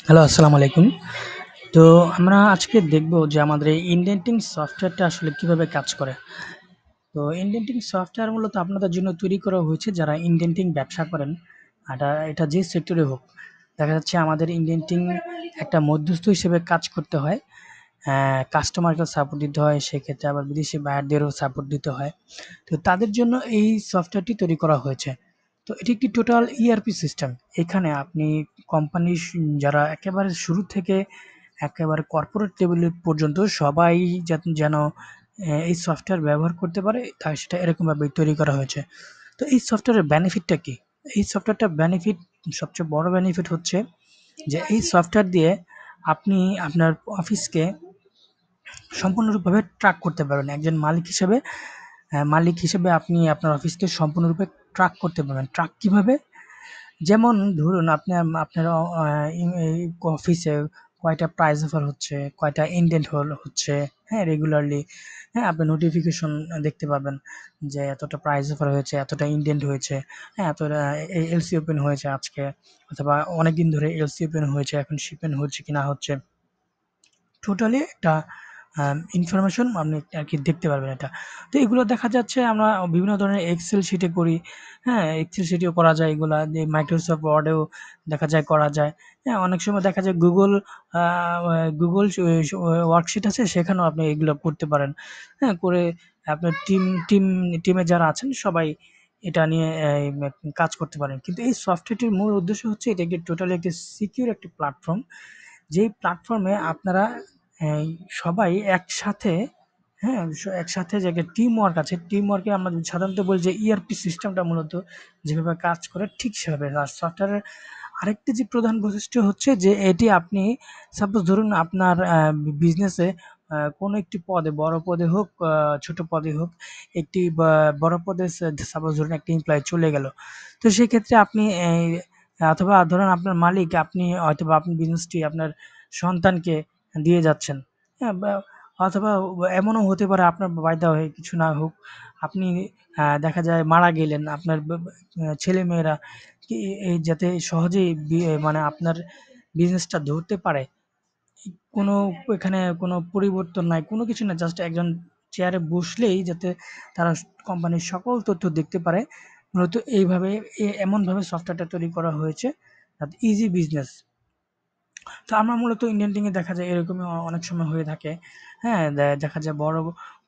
Hello, আসসালামু আলাইকুম। তো আমরা আজকে দেখব যে আমাদের এই ইনডেন্টিং সফটওয়্যারটা আসলে কিভাবে কাজ করে। তো ইনডেন্টিং সফটওয়্যার মূলত আপনাদের জন্য তৈরি করা হয়েছে যারা ইনডেন্টিং ব্যবসা করেন। এটা যে সেক্টরে হোক। দেখা যাচ্ছে আমাদের ইনডেন্টিং একটা মধ্যস্থ হিসেবে কাজ করতে হয়। কাস্টমারকেও সাপোর্ট দিতে হয়, সেক্ষেত্রে আবার বিদেশি বায়ারদেরও সাপোর্ট দিতে হয়। তো তাদের জন্য এই সফটওয়্যারটি তৈরি করা হয়েছে। তো এটি একটি টোটাল ইআরপি সিস্টেম। এখানে আপনি কোম্পানির যারা একেবারে শুরু থেকে একেবারে কর্পোরেট লেভেল পর্যন্ত সবাই যেন এই সফটওয়্যার ব্যবহার করতে পারে, সেটা এরকমভাবেই তৈরি করা হয়েছে। তো এই সফটওয়্যারের বেনিফিটটা কি? এই সফটওয়্যারটার বেনিফিট, সবচেয়ে বড় বেনিফিট হচ্ছে যে এই সফটওয়্যার দিয়ে আপনি আপনার অফিসকে সম্পূর্ণরূপভাবে ট্র্যাক করতে পারবেন। একজন মালিক হিসেবে আপনি আপনার অফিসকে সম্পূর্ণরূপে ট্র্যাক করতে পারবেন। ট্র্যাক কিভাবে? যেমন ধরুন আপনি আপনার এই অফিসে কয়টা প্রাইজ অফার হচ্ছে, কয়টা ইনডেন্ট হচ্ছে, হ্যাঁ? রেগুলারলি, হ্যাঁ? আপনি নোটিফিকেশন দেখতে পাবেন যে এতটা প্রাইজ অফার হয়েছে, এতটা ইনডেন্ট হয়েছে, হ্যাঁ? এতটা এলসি ওপেন হয়েছে আজকে, অথবা অনেকদিন ধরে এলসি ওপেন হয়েছে, এখন শিপমেন্ট হচ্ছে কি না হচ্ছে। টোটালি একটা ইনফরমেশন আপনি আরকি দেখতে পারবেন এটা। তো এগুলো দেখা যাচ্ছে আমরা বিভিন্ন ধরনের এক্সেল শিটে করি, হ্যাঁ? এক্সেল শিটেও করা যায় এগুলা, যে মাইক্রোসফট ওয়ার্ডেও দেখা যায় করা যায়। হ্যাঁ? অনেক সময় দেখা যায় আ গুগল ওয়ার্কশিট আছে, সেখানেও আপনি এগুলো করতে পারেন। হ্যাঁ? করে আপনার টিমে যারা আছেন সবাই এটা নিয়ে কাজ করতে পারেন। কিন্তু এই সফটওয়্যারটির মূল উদ্দেশ্য হচ্ছে এটা একটি টোটালি একটি সিকিউর একটি প্ল্যাটফর্ম। যেই প্ল্যাটফর্মে আপনারা এই সবাই একসাথে, হ্যাঁ? একসাথে যে একটা টিম ওয়ার্ক আছে, টিম ওয়ার্কে আমরা সাধারণত বলি যে ইআরপি সিস্টেমটা মূলত যেভাবে কাজ করে ঠিক সেভাবে। আর সফটওয়্যারের আরেকটি যে প্রধান বৈশিষ্ট্য হচ্ছে যে এটি আপনি সাপোজ ধরুন আপনার বিজনেসে কোনো একটি পদে, বড় পদে হোক, ছোট পদে হোক, একটি বড় পদে সাপোজ ধরুন একটা এমপ্লয়ি চলে গেল। তো সেক্ষেত্রে আপনি অথবা ধরুন আপনার মালিক, আপনি হয়তোবা আপনি বিজনেসটি আপনার সন্তানকে দিয়ে যাচ্ছেন। হ্যাঁ? অথবা এমনও হতে পারে আপনার বাই দা ওয়ে কিছু না হোক, আপনি দেখা যায় মারা গেলেন। আপনার ছেলেমেয়েরা কি এই যাতে সহজেই মানে আপনার বিজনেসটা ধরতে পারে। কোনো এখানে কোনো পরিবর্তন নাই, কোনো কিছু না। জাস্ট একজন চেয়ারে বসলেই যাতে তারা কোম্পানির সকল তথ্য দেখতে পারে। মূলত এইভাবে এমনভাবে সফটওয়্যারটা তৈরি করা হয়েছে যাতে ইজি বিজনেস। তো আমরা মূলত ইন্ডিয়ান টিমে দেখা যায় এরকমই অনেক সময় হয়ে থাকে। হ্যাঁ? দেখা যায় বড়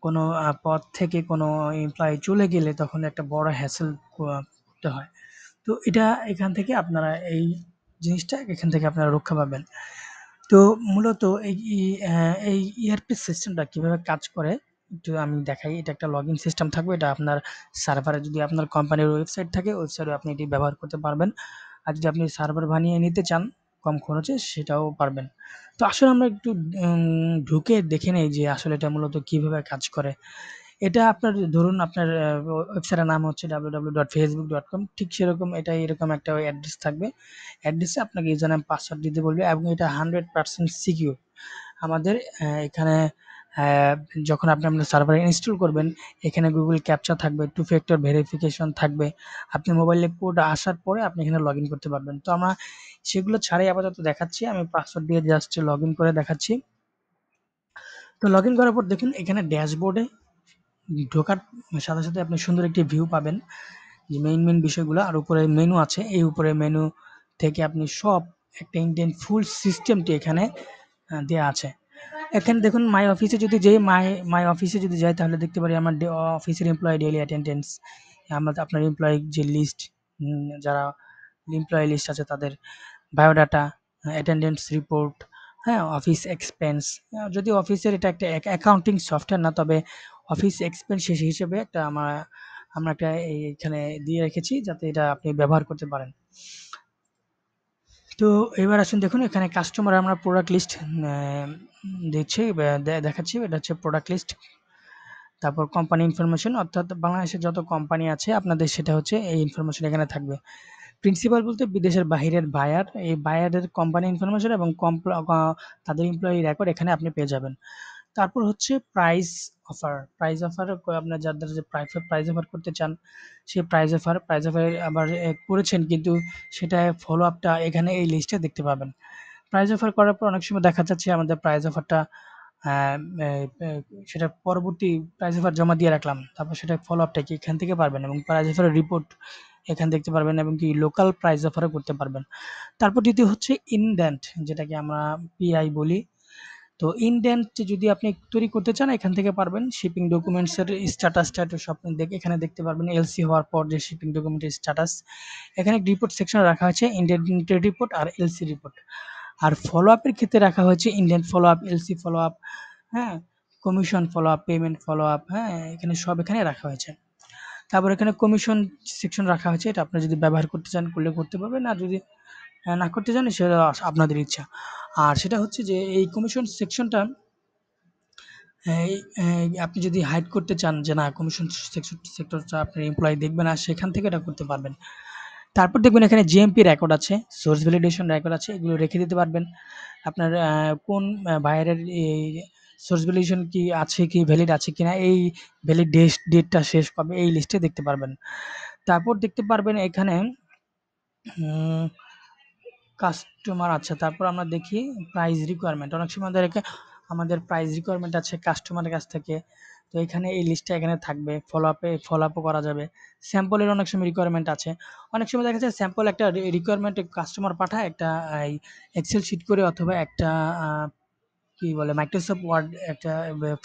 কোনো পদ থেকে কোনো এমপ্লয়ি চলে গেলে তখন একটা বড় হ্যাসেল করতে হয়। তো এখান থেকে আপনারা এই জিনিসটা এখান থেকে আপনারা রক্ষা পাবেন। তো মূলত এই ইআরপি সিস্টেমটা কিভাবে কাজ করে একটু আমি দেখাই। এটা একটা লগইন সিস্টেম থাকবে। এটা আপনার সার্ভারে, যদি আপনার কোম্পানির ওয়েবসাইট থাকে, ওয়েবসাইটে আপনি এটি ব্যবহার করতে পারবেন। আর যদি আপনি সার্ভার বানিয়ে নিতে চান কম খরচে, সেটাও পারবেন। তো আসলে আমরা একটু ঢুকে দেখে নেই যে আসলে এটা মূলত কিভাবে কাজ করে। এটা আপনার ধরুন আপনার ওয়েবসাইটের নাম হচ্ছে www.facebook.com, ঠিক সেরকম এটা এরকম একটা অ্যাড্রেস থাকবে। অ্যাড্রেসে আপনাকে ইউজার নেম পাসওয়ার্ড দিতে বলবে এবং এটা 100% সিকিউর। আমাদের এখানে অ্যা যখন আপনি আপনার সার্ভারে ইনস্টল করবেন, এখানে Google ক্যাপচা থাকবে, টু ফ্যাক্টর ভেরিফিকেশন থাকবে। আপনি মোবাইলে কোড আসার পরে আপনি এখানে লগইন করতে পারবেন। তো আমরা সেগুলো ছাড়াই আপাতত দেখাচ্ছি। আমি পাসওয়ার্ড দিয়ে জাস্ট লগইন করে দেখাচ্ছি। তো লগইন করার পর দেখুন এখানে ড্যাশবোর্ডে ঢোকার সাথে আপনি সুন্দর একটি ভিউ পাবেন। যে মেইন বিষয়গুলো, আর উপরে মেনু আছে। এই উপরে মেনু থেকে আপনি সব একটা ইন্ডিয়ান ফুল সিস্টেমটি এখানে দেয়া আছে। এখানে দেখুন মাই অফিসে যদি যাই তাহলে দেখতে পারি আমার অফিসের এমপ্লয়ি ডেইলি অ্যাটেন্ডেন্স। আপনার এমপ্লয়ির যে লিস্ট, যারা এমপ্লয়ি লিস্ট আছে তাদের বায়োডাটা, অ্যাটেন্ডেন্স রিপোর্ট, হ্যাঁ? Office expense. যদিও অফিসের এটা একটা অ্যাকাউন্টিং সফটওয়্যার না, তবে অফিস এক্সপেন্স হিসেবে একটা আমরা একটা এখানে দিয়ে রেখেছি যাতে এটা আপনি ব্যবহার করতে পারেন। তো এবার আসুন দেখুন এখানে কাস্টমার আমরা প্রোডাক্ট লিস্ট দিচ্ছি, দেখাচ্ছি। এটা হচ্ছে প্রোডাক্ট লিস্ট। তারপর কোম্পানি ইনফরমেশন, অর্থাৎ বাংলাদেশে যত কোম্পানি আছে আপনাদের সেটা হচ্ছে এই ইনফরমেশন এখানে থাকবে। প্রিন্সিপাল বলতে বিদেশের বাহিরের বায়ার, এই বায়ারের কোম্পানি ইনফরমেশন এবং তাদের এমপ্লয়ি রেকর্ড এখানে আপনি পেয়ে যাবেন। তারপর হচ্ছে প্রাইস অফার আপনার যাদের যে প্রাইস অফার করতে চান, সেই প্রাইস অফার আবার করেছেন কিন্তু সেটা ফলো আপটা এখানে এই লিস্টে দেখতে পাবেন। প্রাইস অফার করার পর অনেক সময় দেখা যাচ্ছে আমাদের প্রাইস অফারটা আহ, আহ, সেটা পরবর্তী প্রাইস অফার জমা দিয়ে রাখলাম, তারপর সেটা ফলো আপটা কি এখান থেকে পারবেন, এবং প্রাইস অফারের রিপোর্ট এখান দেখতে পারবেন, এবং কি লোকাল প্রাইস অফারও করতে পারবেন। তারপর দ্বিতীয় হচ্ছে ইনডেন্ট, যেটাকে আমরা পিআই বলি। তো ইনডেন্ট যদি আপনি তৈরি করতে চান এখান থেকে পারবেন। শিপিং ডকুমেন্টস এর স্ট্যাটাসটা সব এখানে দেখতে পারবেন, এলসি হওয়ার পর যে শিপিং ডকুমেন্টের স্ট্যাটাস। এখানে রিপোর্ট সেকশনে রাখা হয়েছে ইন্ডেন্টেড রিপোর্ট আর এলসি রিপোর্ট। আর ফলো আপের ক্ষেত্রে রাখা হয়েছে indent follow up, LC follow up, হ্যাঁ, commission follow up, payment follow up, হ্যাঁ, এখানে সব এখানে রাখা হয়েছে। তারপর এখানে কমিশন সেকশন রাখা হয়েছে, এটা আপনি যদি ব্যবহার করতে চান করলে করতে পারবেন, আর যদি না করতে চান সেটা আপনাদের ইচ্ছা। আর সেটা হচ্ছে যে এই কমিশন সেকশনটা এই আপনি যদি হাইড করতে চান যে না কমিশন সেক্টরটা আপনার এমপ্লয়ি দেখবে না, সেখান থেকে এটা করতে পারবেন। তারপর দেখবেন এখানে জিএমপি রেকর্ড আছে, সোর্স ভ্যালিডেশন রেকর্ড আছে, এগুলো রেখে দিতে পারবেন। আপনার কোন বায়ারের এই সোর্স ভ্যালিডেশন কি আছে, কি ভ্যালিড আছে কিনা, এই ভ্যালিড ডেটটা শেষ কবে, এই লিস্টে দেখতে পারবেন। তারপর দেখতে পারবেন এখানে উম কাস্টমার, আচ্ছা তারপর আমরা দেখি প্রাইস রিকোয়ারমেন্ট। অনেক সময় আমাদের প্রাইস রিকোয়ারমেন্ট আছে কাস্টমারের কাছ থেকে, তো এখানে এই লিস্টটা এখানে থাকবে, ফলো আপও করা যাবে। স্যাম্পলের অনেক সময় রিকোয়ারমেন্ট আছে, অনেক সময় দেখা যায় স্যাম্পল একটা রিকোয়ারমেন্ট কাস্টমার পাঠায় একটা এই এক্সেল শিট করে, অথবা একটা কি বলে মাইক্রোসফট ওয়ার্ড একটা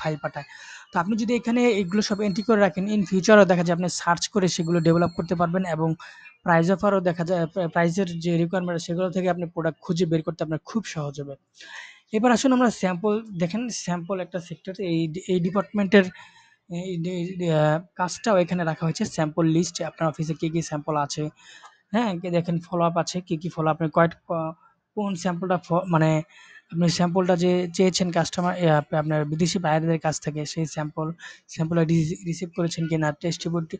ফাইল পাঠায়। তো আপনি যদি এখানে এগুলো সব এন্ট্রি করে রাখেন, ইন ফিউচারও দেখা যায় আপনি সার্চ করে সেগুলো ডেভেলপ করতে পারবেন, এবং প্রাইস অফারও দেখা যায়, প্রাইসের যে রিকোয়ারমেন্ট সেগুলো থেকে আপনি প্রোডাক্ট খুঁজে বের করতে আপনার খুব সহজ হবে। এবার আসুন আমরা স্যাম্পল দেখেন, স্যাম্পল একটা সেক্টর, এই ডিপার্টমেন্টের এই কাজটাও এখানে রাখা হয়েছে, স্যাম্পল লিস্ট আপনার অফিসে কি কি স্যাম্পল আছে। হ্যাঁ, দেখেন ফলো আপ আছে, কি কি ফলো আপনি কোন স্যাম্পলটা মানে আপনি স্যাম্পলটা যে চেয়েছেন কাস্টমার আপনার বিদেশি বাইরের কাছ থেকে, সেই স্যাম্পল রিসিভ করেছেন কিনা, টেস্ট রিপোর্ট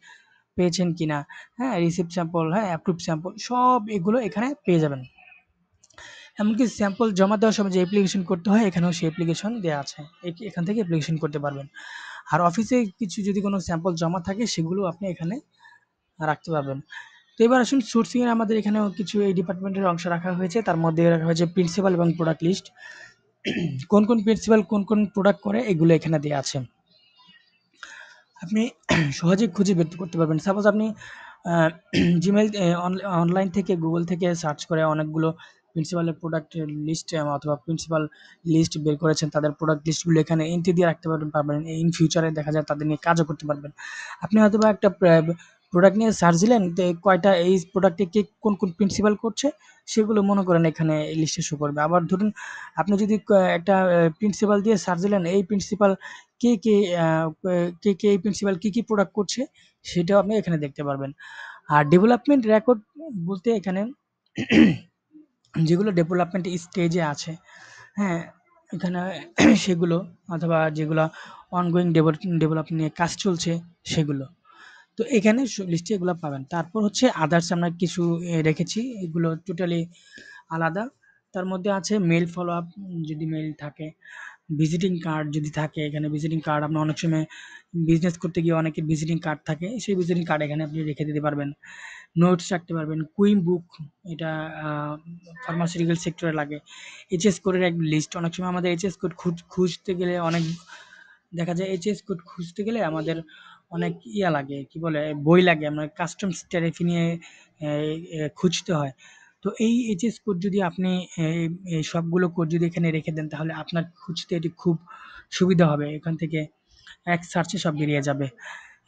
পেয়েছেন কিনা, হ্যাঁ, রিসিভ স্যাম্পল, হ্যাঁ, অ্যাপ্রুভ স্যাম্পল, সব এগুলো এখানে পেয়ে যাবেন। এমনকি স্যাম্পল জমা দেওয়ার সময় যে অ্যাপ্লিকেশন করতে হয় এখানেও সেই অ্যাপ্লিকেশন দেওয়া আছে, এখান থেকে অ্যাপ্লিকেশন করতে পারবেন। আর অফিসে কিছু যদি কোনো স্যাম্পল জমা থাকে সেগুলো আপনি এখানে রাখতে পারবেন। তো এবার আসুন সোর্সিং এর আমাদের এখানেও কিছু এই ডিপার্টমেন্টের অংশ রাখা হয়েছে, তার মধ্যে রাখা হয়েছে প্রিন্সিপাল এবং প্রোডাক্ট লিস্ট। কোন কোন প্রিন্সিপাল কোন কোন প্রোডাক্ট করে এগুলো এখানে দেওয়া আছে, আপনি সহজেই খুঁজে বের করতে পারবেন। সাপোজ আপনি জিমেল অনলাইন থেকে গুগল থেকে সার্চ করে অনেকগুলো প্রিন্সিপালের প্রোডাক্টের লিস্ট অথবা প্রিন্সিপাল লিস্ট বের করেছেন, তাদের প্রোডাক্ট লিস্টগুলো এখানে এন্ট্রি দিয়ে রাখতে পারবেন। ইন ফিউচারে দেখা যায় তাদের নিয়ে কাজও করতে পারবেন। আপনি হয়তো বা একটা প্রোডাক্ট নিয়ে সার্চ দিলেন, তো কয়টা এই প্রোডাক্টে কে কোন কোন প্রিন্সিপাল করছে সেগুলো মনে করেন এখানে লিস্টে শো করবে। আবার ধরুন আপনি যদি একটা প্রিন্সিপাল দিয়ে সার্চ দিলেন, এই প্রিন্সিপাল কে কে এই প্রিন্সিপাল কি কি প্রোডাক্ট করছে সেটাও আপনি এখানে দেখতে পারবেন। আর ডেভেলপমেন্ট রেকর্ড বলতে এখানে যেগুলো ডেভেলপমেন্ট স্টেজে আছে, হ্যাঁ, এখানে সেগুলো, অথবা যেগুলো অনগোয়িং ডেভেলপমেন্ট নিয়ে কাজ চলছে সেগুলো, তো এখানে লিস্টে এগুলো পাবেন। তারপর হচ্ছে আদার্স আমরা কিছু রেখেছি, এগুলো টোটালি আলাদা। তার মধ্যে আছে মেল ফলো আপ, যদি মেল থাকে, ভিজিটিং কার্ড যদি থাকে, এখানে ভিজিটিং কার্ড আপনার অনেক সময় বিজনেস করতে গিয়ে অনেকের ভিজিটিং কার্ড থাকে, সেই ভিজিটিং কার্ড এখানে আপনি রেখে দিতে পারবেন। নোটস রাখতে পারবেন, কুইম বুক, এটা ফার্মাসিউটিক্যাল সেক্টরে লাগে। এইচএস কোডের এক লিস্ট, অনেক সময় আমাদের এইচএস কোড খুঁজতে গেলে অনেক দেখা যায়, এইচএস কোড খুঁজতে গেলে আমাদের অনেক ইয়া লাগে, কি বলে বই লাগে, আমরা কাস্টমস টেরিফ নিয়ে খুঁজতে হয়। তো এই এইচএস কোড যদি আপনি এই সবগুলো কোড যদি এখানে রেখে দেন তাহলে আপনার খুঁজতে এটি খুব সুবিধা হবে, এখান থেকে এক সার্চে সব বেরিয়ে যাবে।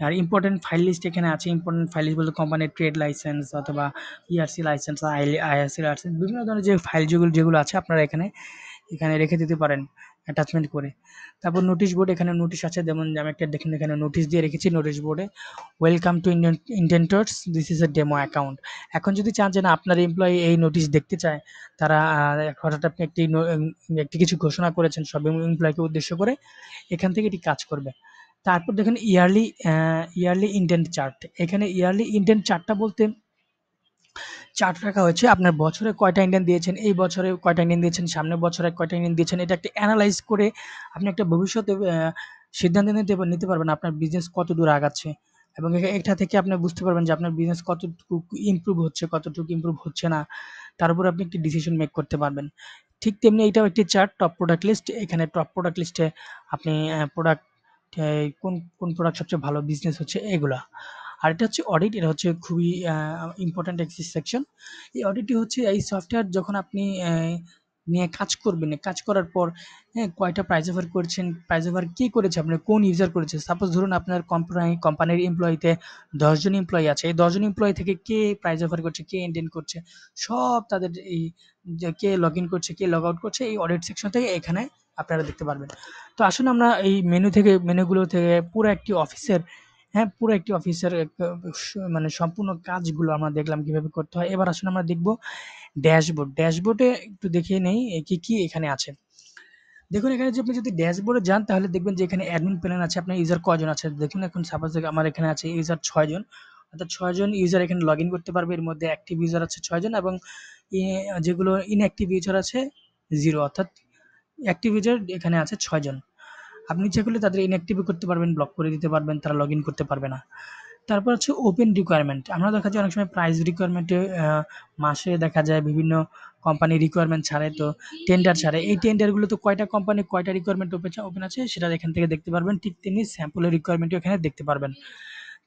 আর ইম্পোর্টেন্ট ফাইল লিস্ট এখানে আছে, ইম্পোর্টেন্ট ফাইল লিস্ট বলতে কোম্পানির ট্রেড লাইসেন্স অথবা ইআরসি লাইসেন্স, আইআরসি লাইসেন্স, বিভিন্ন ধরনের যে ফাইল যেগুলো যেগুলো আছে আপনারা এখানে এখানে রেখে দিতে পারেন অ্যাটাচমেন্ট করে। তারপর নোটিশ বোর্ড, এখানে নোটিশ আছে, যেমন আমি একটা দেখেন এখানে নোটিশ দিয়ে রেখেছি নোটিশ বোর্ডে, welcome to Indentors, this is a demo account. এখন যদি চান যে না আপনার এমপ্লয়ি এই নোটিশ দেখতে চায়, তারা হঠাৎ আপনি একটি কিছু ঘোষণা করেছেন সব এমপ্লয়িকে উদ্দেশ্য করে, এখান থেকে এটি কাজ করবে। তারপর দেখেন ইয়ারলি ইনডেন্ট চার্ট, এখানে ইয়ারলি ইনডেন্ট চার্টটা বলতে চার্ট রাখা হয়েছে আপনার বছরে কয়টা ইন্ডিয়ান দিয়েছেন, এই বছরে কয়টা ইন্ডিয়ান দিয়েছেন, সামনের বছরে কয়টা ইন্ডিয়ান দিয়েছেন, এটা একটা এনালাইজ করে আপনি একটা ভবিষ্যতে সিদ্ধান্ত নিতে পারবেন আপনার বিজনেস কত দূর আগাচ্ছে, এবং এটা থেকে আপনি বুঝতে পারবেন যে আপনার বিজনেস কতটুকু ইমপ্রুভ হচ্ছে, কতটুকু ইমপ্রুভ হচ্ছে না, তার উপর আপনি একটি ডিসিশন মেক করতে পারবেন। ঠিক তেমনি এইটাও একটি চার্ট টপ প্রোডাক্ট লিস্ট। এখানে টপ প্রোডাক্ট লিস্টে আপনি প্রোডাক্ট কোন প্রোডাক্ট সবচেয়ে ভালো বিজনেস হচ্ছে এগুলা। আর এটা হচ্ছে অডিট, এটা হচ্ছে খুবই ইম্পর্টেন্ট একটি সেকশন। এই অডিটটি হচ্ছে এই সফটওয়্যার যখন আপনি নিয়ে কাজ করবেন, কাজ করার পর হ্যাঁ, কয়টা প্রাইস অফার করছেন, প্রাইস অফার কে করেছে, আপনার কোন ইউজার করেছে। সাপোজ ধরুন আপনার কোম্পানির এমপ্লয়িতে ১০ জন এমপ্লয়ি আছে। এই ১০ জন এমপ্লয়ি থেকে কে প্রাইস অফার করছে, কে এনটেন্ড করছে, সব তাদের এই যে কে লগইন করছে, কে লগ আউট করছে, এই অডিট সেকশন থেকে এখানে আপনারা দেখতে পারবেন। তো আসুন আমরা এই মেনুগুলো থেকে পুরো একটি অফিসের হ্যাঁ, পুরো একটি অফিসের মানে সম্পূর্ণ কাজগুলো আমরা দেখলাম কিভাবে করতে হয়। এবার আসুন আমরা দেখব ড্যাশবোর্ড। ড্যাশবোর্ডে একটু দেখে নেই কি এখানে আছে। দেখুন এখানে যে আপনি যদি ড্যাশবোর্ডে যান তাহলে দেখবেন যে এখানে অ্যাডমিন প্যানেল আছে, আপনার ইউজার কয়জন আছে। দেখুন এখন সাপোজ আমার এখানে আছে ইউজার ৬ জন। অর্থাৎ ৬ জন ইউজার এখানে লগইন করতে পারবে। এর মধ্যে অ্যাক্টিভ ইউজার আছে ৬ জন এবং যেগুলো ইনঅ্যাক্টিভ ইউজার আছে 0, অর্থাৎ অ্যাক্টিভ ইউজার এখানে আছে ৬ জন। আপনি ইচ্ছা করলে তাদের ইনঅ্যাক্টিভও করতে পারবেন, ব্লক করে দিতে পারবেন, তারা লগইন করতে পারবে না। তারপর হচ্ছে ওপেন রিকোয়ারমেন্ট। আমরা দেখা যায় অনেক সময় প্রাইস রিকোয়ারমেন্টে মাসে দেখা যায় বিভিন্ন কোম্পানি রিকোয়ারমেন্ট ছাড়ে, তো টেন্ডার ছাড়ে। এই টেন্ডারগুলো তো কয়টা কোম্পানি কয়টা রিকোয়ারমেন্ট ওপেন আছে সেটা এখান থেকে দেখতে পারবেন। ঠিক তেমনি স্যাম্পলের রিকোয়ারমেন্টও এখানে দেখতে পারবেন।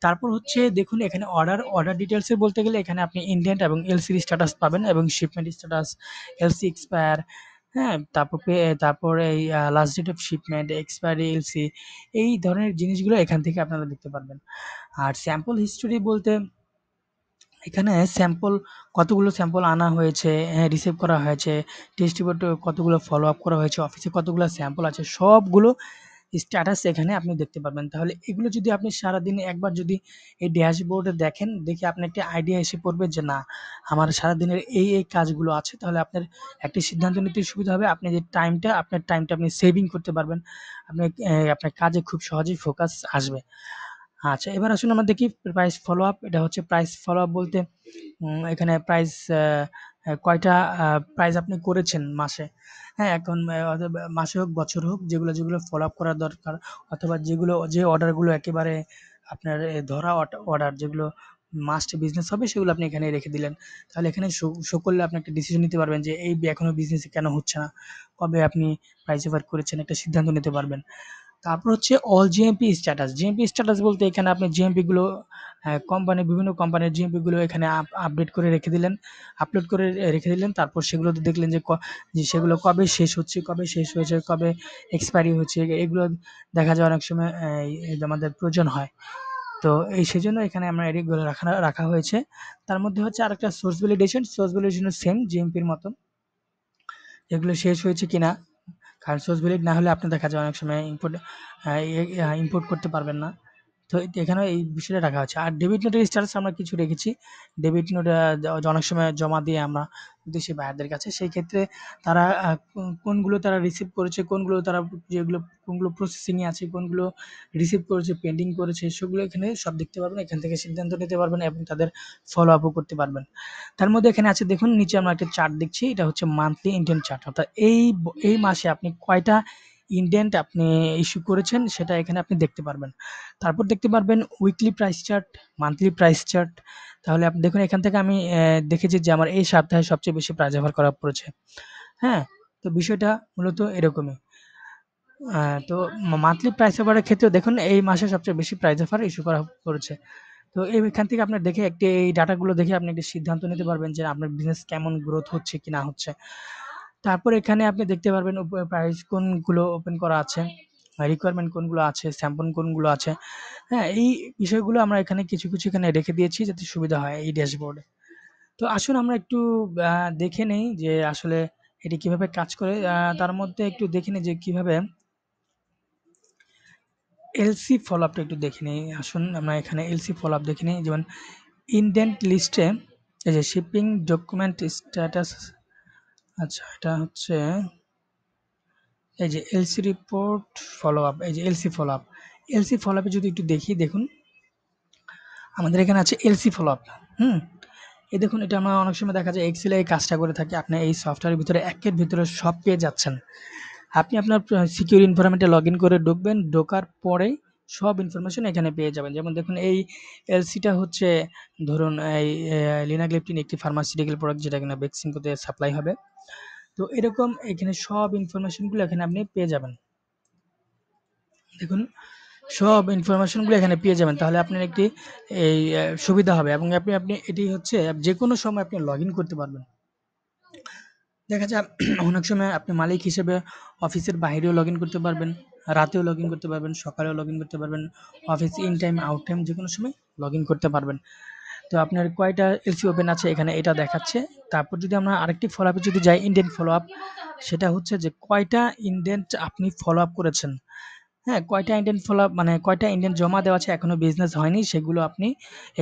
তারপর হচ্ছে দেখুন এখানে অর্ডার ডিটেইলসে বলতে গেলে এখানে আপনি ইনডেন্ট এবং এলসির স্ট্যাটাস পাবেন এবং শিপমেন্ট স্ট্যাটাস, এলসি এক্সপায়ার, হ্যাঁ? তারপর এই last date of shipment, expiry LC, এই ধরনের জিনিসগুলো এখান থেকে আপনারা দেখতে পারবেন। আর স্যাম্পল হিস্টোরি বলতে এখানে কতগুলো স্যাম্পল আনা হয়েছে, রিসিভ করা হয়েছে, টেস্ট রিপোর্টে কতগুলো ফলো আপ করা হয়েছে, অফিসে কতগুলো স্যাম্পল আছে, সবগুলো স্ট্যাটাস এখানে আপনি দেখতে পারবেন। তাহলে এগুলো যদি আপনি সারাদিনে একবার যদি এই ড্যাশবোর্ডে দেখেন, দেখে আপনার একটা আইডিয়া এসে পড়বে যে না, আমার সারাদিনের এই কাজগুলো আছে। তাহলে আপনার একটি সিদ্ধান্ত নিতে সুবিধা হবে। আপনার টাইমটা আপনি সেভিং করতে পারবেন। আপনি আপনার কাজে খুব সহজেই ফোকাস আসবে। আচ্ছা, এবার আসুন আমরা দেখি প্রাইস ফলো আপ। এটা হচ্ছে প্রাইস ফলো আপ বলতে এখানে প্রাইস কয়টা প্রাইস আপনি করেছেন মাসে। হ্যাঁ, এখন অথবা মাসে হোক, বছর হোক, যেগুলো ফলো আপ করা দরকার, অথবা যে অর্ডারগুলো একেবারে আপনার ধরা অর্ডার যেগুলো মাস্ট বিজনেস হবে সেগুলো আপনি এখানে রেখে দিলেন। তাহলে এখানে শো করলে আপনি একটা ডিসিশন নিতে পারবেন যে এই এখনো বিজনেস কেন হচ্ছে না? কবে আপনি প্রাইস অফার করেছেন একটা সিদ্ধান্ত নিতে পারবেন। তারপর হচ্ছে all GMP status. GMP status বলতে এখানে আপনি জিএমপি গুলো বিভিন্ন কোম্পানির জিএমপি গুলো এখানে আপডেট করে রেখে দিলেন, আপলোড করে রেখে দিলেন। তারপর সেগুলোতে দেখলেন যে সেগুলো কবে শেষ হচ্ছে, কবে শেষ হয়েছে, কবে এক্সপায়ারি হচ্ছে, এগুলো দেখা যায় অনেক সময় আমাদের প্রয়োজন হয়। তো সেজন্য এখানে আমরা এগুলো রাখা হয়েছে। তার মধ্যে হচ্ছে আরেকটা source validation. Source validation same জিএমপির মতন। এগুলো শেষ হয়েছে কিনা, কারণ সোর্স ভ্যালিড না হলে আপনি দেখা যায় অনেক সময় ইম্পোর্ট করতে পারবেন না। তো এখানেও এই বিষয়টা রাখা হচ্ছে। আর ডেবিট নোটের স্ট্যাটাস আমরা কিছু রেখেছি। ডেবিট নোট অনেক সময় জমা দিয়ে আমরা বিদেশি বায়ারদের কাছে। সেই ক্ষেত্রে তারা কোনগুলো তারা রিসিভ করেছে, কোনগুলো প্রসেসিং এ আছে, কোনগুলো রিসিভ করেছে, পেন্ডিং করেছে, সেগুলো এখানে সব দেখতে পারবেন। এখান থেকে সিদ্ধান্ত নিতে পারবেন এবং তাদের ফলো আপও করতে পারবেন। তার মধ্যে এখানে আছে দেখুন নিচে আমরা একটা চার্ট দেখছি। এটা হচ্ছে মান্থলি ইনডেন্ট চার্ট। অর্থাৎ এই মাসে আপনি কয়টা ইনডেন্ট আপনি ইস্যু করেছেন সেটা এখানে আপনি দেখতে পারবেন। তারপর দেখতে পারবেন weekly price chart, monthly price chart. তাহলে আপনি দেখুন এখান থেকে আমি দেখেছি যে আমার এই সপ্তাহে সবচেয়ে বেশি প্রাইস অফার করা পড়েছে। হ্যাঁ? তো বিষয়টা মূলত এরকমই। তো মান্থলি প্রাইস অফারের ক্ষেত্রেও দেখুন এই মাসে সবচেয়ে বেশি প্রাইস অফার ইস্যু করা পড়েছে। তো এইখান থেকে আপনার দেখে এই ডাটাগুলো দেখে আপনি একটি সিদ্ধান্ত নিতে পারবেন যে আপনার বিজনেস কেমন গ্রোথ হচ্ছে কি না হচ্ছে। তারপর এখানে আপনি দেখতে পারবেন প্রাইস কোনগুলো ওপেন করা আছে, রিকোয়ারমেন্ট কোনগুলো আছে, স্যাম্পল কোনগুলো আছে। হ্যাঁ? এই বিষয়গুলো আমরা এখানে কিছু এখানে রেখে দিয়েছি যাতে সুবিধা হয় এই ড্যাশবোর্ডে। তো আসুন আমরা একটু আ দেখে নেই যে আসলে এটি কিভাবে কাজ করে। তার মধ্যে একটু দেখে নিই যে কিভাবে এলসি ফলো আপটা একটু দেখে নেই। আসুন আমরা এখানে এলসি ফলো আপ দেখে নিই। যেমন ইনডেন্ট লিস্টে এই যে শিপিং ডকুমেন্ট স্ট্যাটাস, আচ্ছা এটা হচ্ছে এই যে এলসি রিপোর্ট ফলো আপ, এই যে LC follow up. LC follow আপে যদি একটু দেখি, দেখুন আমাদের এখানে আছে এলসি ফলো আপ। হুম? এই দেখুন এটা আমরা অনেক সময় দেখা যায় এক্সেলে এই কাজটা করে থাকি। আপনি এই সফটওয়্যারের ভিতরে একের ভিতরে সব পেয়ে যাচ্ছেন। আপনি আপনার সিকিউর এনভায়রনমেন্টে লগইন করে ঢুকবেন। ঢোকার পরেই সব ইনফরমেশন এখানে পেয়ে যাবেন। যেমন দেখুন এই এলসিটা হচ্ছে ধরুন এই লিনাগ্লিপটিন একটি ফার্মাসিউটিক্যাল প্রোডাক্ট যেটা কিনা ভ্যাকসিন করতে সাপ্লাই হবে। তো এরকম এখানে সব ইনফরমেশনগুলো এখানে আপনি পেয়ে যাবেন। দেখুন সব ইনফরমেশনগুলো এখানে পেয়ে যাবেন, তাহলে আপনার একটি এই সুবিধা হবে এবং আপনি আপনি এটি হচ্ছে যে কোনো সময় আপনি লগ ইন করতে পারবেন। দেখা যায় অনেক সময় আপনি মালিক হিসেবে অফিসের বাইরেও লগ ইন করতে পারবেন, রাতেও লগ ইন করতে পারবেন, সকালেও লগ ইন করতে পারবেন, office in time out time যে কোনো সময় লগ ইন করতে পারবেন। তো আপনার কয়টা এলসি ওপেন আছে এখানে এটা দেখাচ্ছে। তারপর যদি আমরা আরেকটি ফলো আপে যদি যাই, ইন্ডেন্ট ফলো আপ, সেটা হচ্ছে যে কয়টা ইন্ডেন্ট আপনি ফলো আপ করেছেন। হ্যাঁ, কয়টা ইন্ডেন্ট ফলো আপ মানে কয়টা ইন্ডেন্ট জমা দেওয়া আছে এখনো বিজনেস হয়নি, সেগুলো আপনি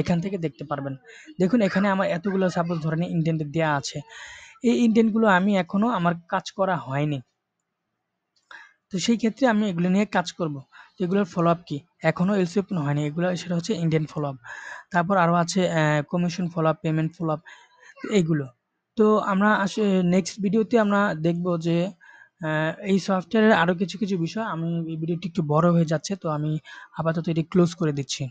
এখান থেকে দেখতে পারবেন। দেখুন এখানে আমার এতগুলো সাপোজ ধরেন ইন্ডেন্ট দেয়া আছে। এই ইন্ডেন্ট গুলো আমি এখনো আমার কাজ করা হয়নি। তো সেই ক্ষেত্রে আমি এগুলো নিয়ে কাজ করব। তো এগুলোর ফলো আপ কি? এখনো এলসি ওপেন হয়নি। এগুলো সেটা হচ্ছে ইন্ডেন্ট ফলো আপ। তারপর আরো আছে commission follow up, payment follow up এইগুলো। তো আমরা নেক্সট ভিডিওতে আমরা দেখব যে এই সফটওয়্যারের আরো কিছু বিষয়। আমি এই ভিডিওটি একটু বড় হয়ে যাচ্ছে। তো আমি আপাতত এটি ক্লোজ করে দিচ্ছি।